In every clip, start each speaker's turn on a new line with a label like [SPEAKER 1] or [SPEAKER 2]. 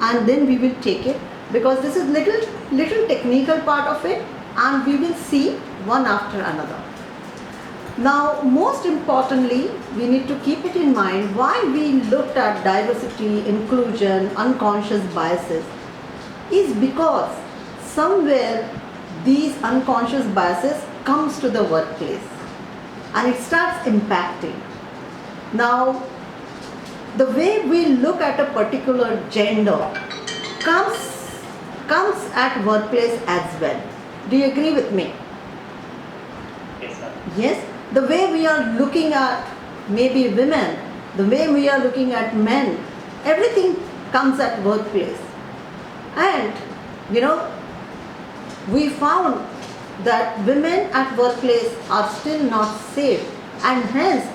[SPEAKER 1] and then we will take it, because this is little technical part of it, and we will see one after another. Now, most importantly, we need to keep it in mind why we looked at diversity, inclusion, unconscious biases is because somewhere these unconscious biases comes to the workplace and it starts impacting. Now, the way we look at a particular gender comes at workplace as well. Do you agree with me?
[SPEAKER 2] Yes, sir.
[SPEAKER 1] Yes, the way we are looking at maybe women, the way we are looking at men, everything comes at workplace. And we found that women at workplace are still not safe, and hence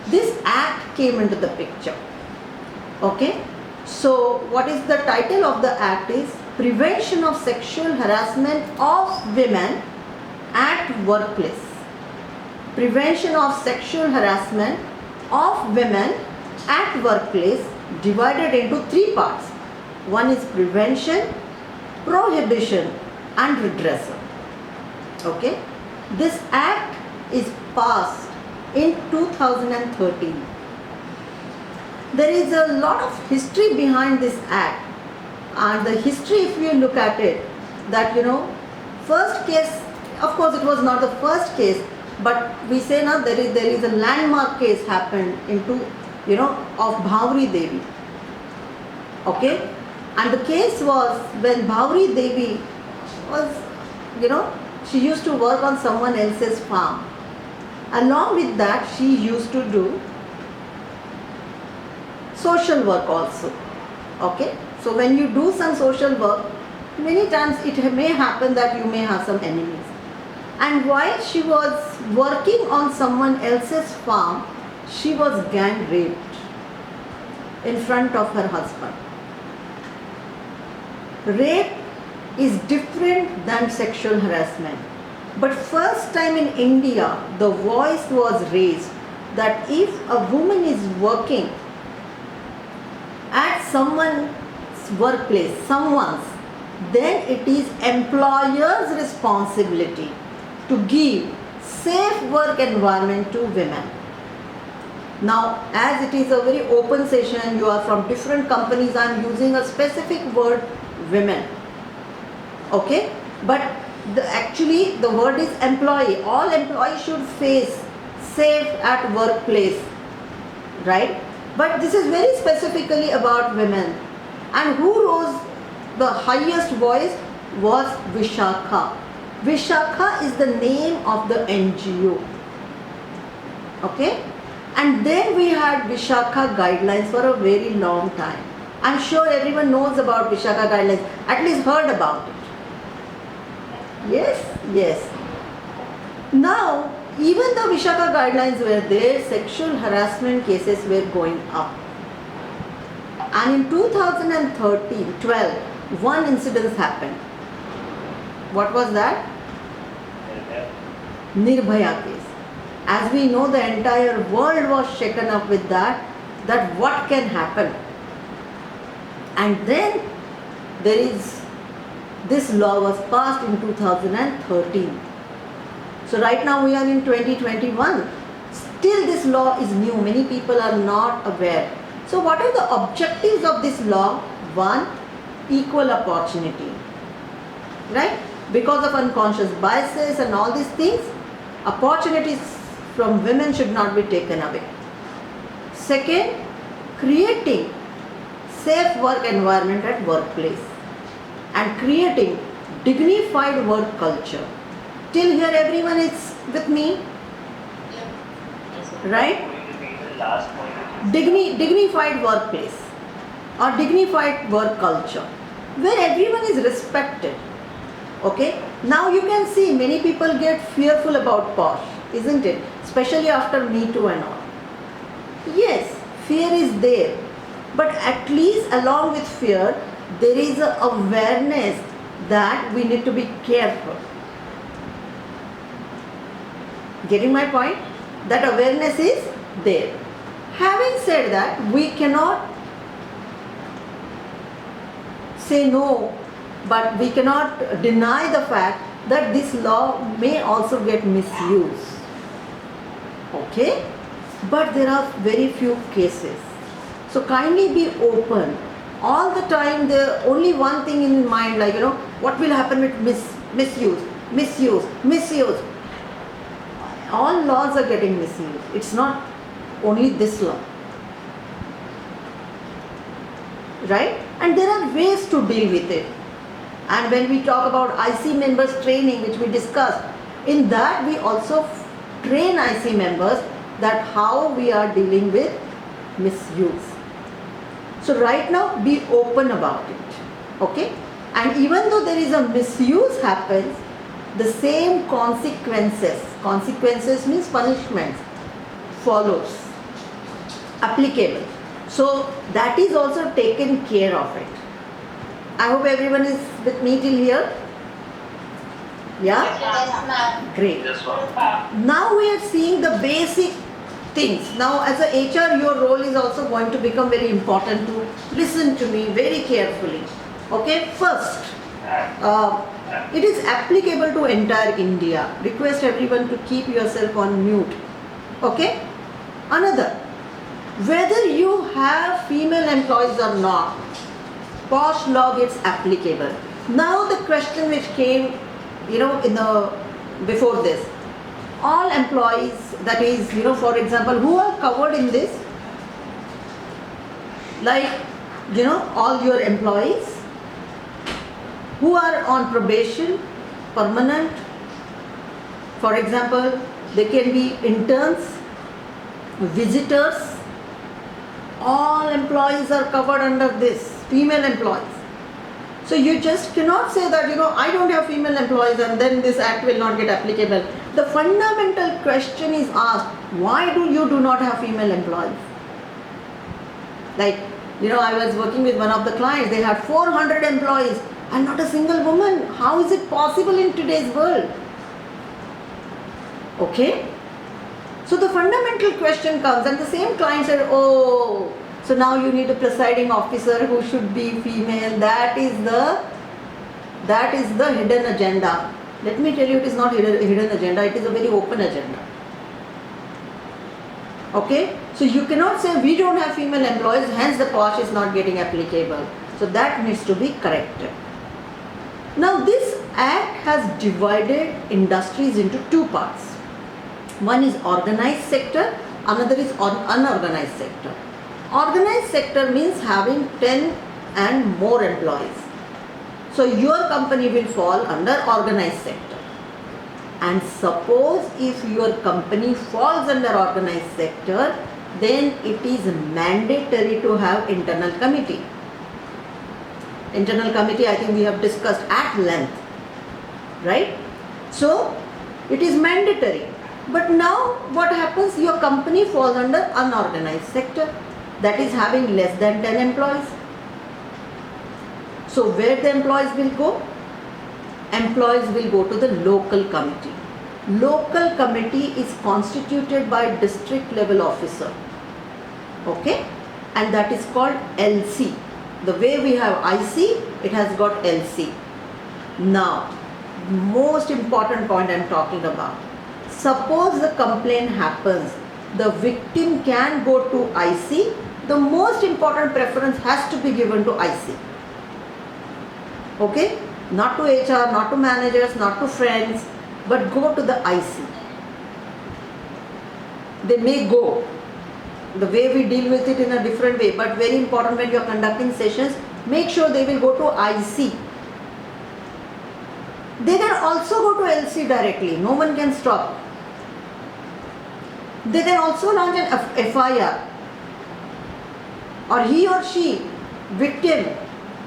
[SPEAKER 1] this act came into the picture. Okay, so what is the title of the act is Prevention of Sexual Harassment of Women at Workplace. Prevention of sexual harassment of women at workplace, divided into three parts. One is prevention, prohibition and redressal. Okay, this act is passed in 2013. There is a lot of history behind this act, and the history, if you look at it, that first case, of course it was not the first case, but we say now there is a landmark case happened of Bhavri Devi. Okay, and the case was when Bhavri Devi was, she used to work on someone else's farm. Along with that, she used to do social work also. Okay, so when you do some social work, many times it may happen that you may have some enemies. And while she was working on someone else's farm, she was gang raped in front of her husband. Rape is different than sexual harassment. But first time in India, the voice was raised that if a woman is working at someone's workplace, then it is employer's responsibility to give safe work environment to women. Now, as it is a very open session, you are from different companies, I am using a specific word, women. Okay, but actually the word is employee. All employees should face safe at workplace, right? But this is very specifically about women. And who rose the highest voice was Vishakha. Vishakha is the name of the NGO. Okay? And then we had Vishakha guidelines for a very long time. I'm sure everyone knows about Vishakha guidelines, at least heard about it. Yes? Yes. Now, even the Vishakha guidelines were there, sexual harassment cases were going up. And in 2012, one incident happened. What was that? Nirbhaya case. As we know, the entire world was shaken up with that what can happen. And then this law was passed in 2013. So right now we are in 2021. Still this law is new. Many people are not aware. So what are the objectives of this law? One, equal opportunity. Right? Because of unconscious biases and all these things, opportunities from women should not be taken away. Second, creating safe work environment at workplace and creating dignified work culture. Till here everyone is with me? Right? Dignified workplace or dignified work culture where everyone is respected. Okay? Now you can see many people get fearful about posh, isn't it? Especially after Me Too and all. Yes, fear is there. But at least along with fear, there is an awareness that we need to be careful. Getting my point? That awareness is there. Having said that, we cannot say no, but we cannot deny the fact that this law may also get misused. Okay? But there are very few cases. So kindly be open. All the time there only one thing in mind, like what will happen with misuse. All laws are getting misused. It's not only this law. Right? And there are ways to deal with it. And when we talk about IC members training, which we discussed, in that we also train IC members that how we are dealing with misuse. So right now be open about it. Okay? And even though there is a misuse happens, the same consequences means punishments, follows, applicable. So that is also taken care of it. I hope everyone is with me till here. Yeah?
[SPEAKER 3] Yes, ma'am.
[SPEAKER 1] Great.
[SPEAKER 2] Yes, ma'am.
[SPEAKER 1] Now we are seeing the basic things. Now as a HR, your role is also going to become very important to listen to me very carefully. Okay, first, it is applicable to entire India. Request everyone to keep yourself on mute. Okay? Another, whether you have female employees or not, POSH law gets applicable. Now the question which came, before this, all employees, that is, for example, who are covered in this? Like, all your employees who are on probation, permanent. For example, they can be interns, visitors. All employees are covered under this, female employees. So you just cannot say that, I don't have female employees and then this act will not get applicable. The fundamental question is asked, why do you not have female employees? Like, I was working with one of the clients, they had 400 employees and not a single woman. How is it possible in today's world? Okay? So the fundamental question comes, and the same client said, oh, so now you need a presiding officer who should be female. That is the hidden agenda. Let me tell you, it is not hidden agenda, it is a very open agenda. Okay? So you cannot say we don't have female employees, hence the POSH is not getting applicable. So that needs to be corrected. Now this act has divided industries into two parts. One is organized sector, another is unorganized sector. Organized sector means having 10 and more employees. So your company will fall under organized sector. And suppose if your company falls under organized sector, then it is mandatory to have internal committee. Internal committee, I think we have discussed at length, right? So it is mandatory. But now what happens? Your company falls under unorganized sector, that is having less than 10 employees. So where the employees will go? Employees will go to the local committee. Local committee is constituted by district level officer. Okay? And that is called LC. The way we have IC, it has got LC. Now, most important point I am talking about. Suppose the complaint happens, the victim can go to IC. The most important preference has to be given to IC. Okay? Not to HR, not to managers, not to friends, but go to the IC. They may go. The way we deal with it in a different way, but very important when you are conducting sessions, make sure they will go to IC. They can also go to LC directly. No one can stop. They can also launch an FIR. Or he or she, victim,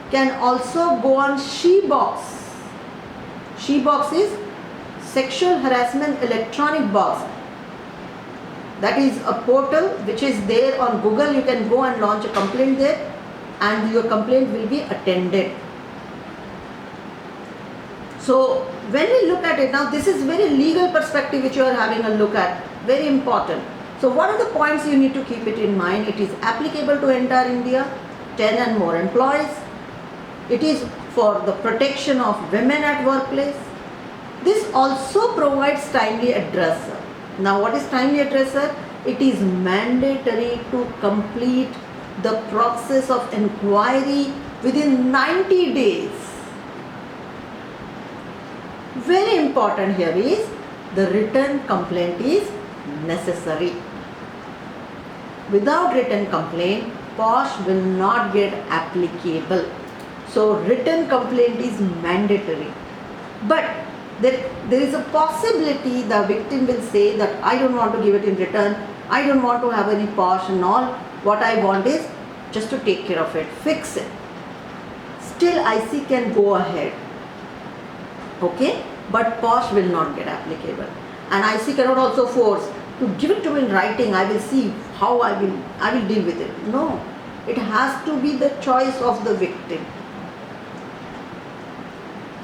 [SPEAKER 1] can also go on SHE-Box. SHE-Box is Sexual Harassment Electronic Box. That is a portal which is there on Google. You can go and launch a complaint there and your complaint will be attended. So when we look at it now, this is very legal perspective which you are having a look at. Very important. So what are the points you need to keep it in mind? It is applicable to entire India, 10 and more employees. It is for the protection of women at workplace. This also provides timely addresser. Now what is timely addresser? It is mandatory to complete the process of inquiry within 90 days. Very important here is the written complaint is necessary. Without written complaint, POSH will not get applicable. So written complaint is mandatory. But there is a possibility the victim will say that I don't want to give it in return, I don't want to have any POSH and all. What I want is just to take care of it, fix it. Still IC can go ahead. Okay? But POSH will not get applicable. And IC cannot also force to give it to me in writing, I will see how I will deal with it. No. It has to be the choice of the victim.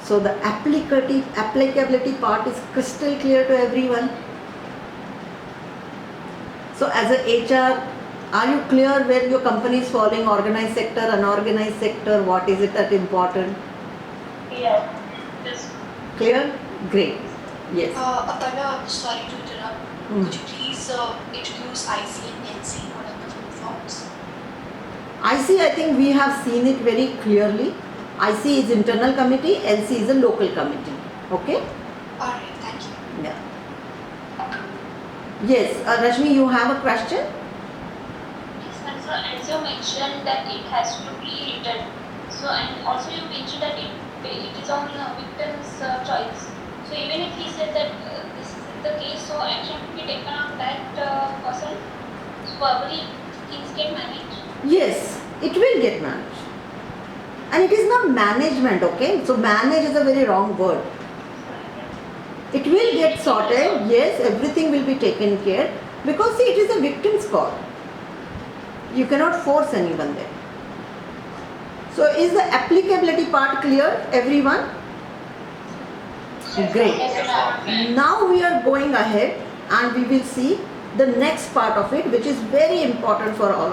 [SPEAKER 1] So the applicability part is crystal clear to everyone. So as a HR, are you clear where your company is falling, organized sector, unorganized sector, what is it that important?
[SPEAKER 2] Yeah. Yes.
[SPEAKER 1] Clear? Great. Yes.
[SPEAKER 3] Aparna, sorry to interrupt.
[SPEAKER 1] Hmm.
[SPEAKER 3] Could you please introduce IC and NC? What are the full forms?
[SPEAKER 1] IC, I think we have seen it very clearly. IC is internal committee, LC is a local committee. Okay?
[SPEAKER 3] Alright, thank you.
[SPEAKER 1] Yeah. Yes, Rashmi, you have a question?
[SPEAKER 4] Yes, ma'am. So as you mentioned that it has to be written. So and also you mentioned that it is on victim's choice. So even if he said that this is the case, so action will be taken on that person. So probably things get managed.
[SPEAKER 1] Yes, it will get managed. And it is not management, okay? So manage is a very wrong word. It will get sorted, yes, everything will be taken care because see, it is a victim's call. You cannot force anyone there. So is the applicability part clear, everyone? Great.
[SPEAKER 4] Yes, ma'am.
[SPEAKER 1] Now we are going ahead and we will see the next part of it, which is very important for all of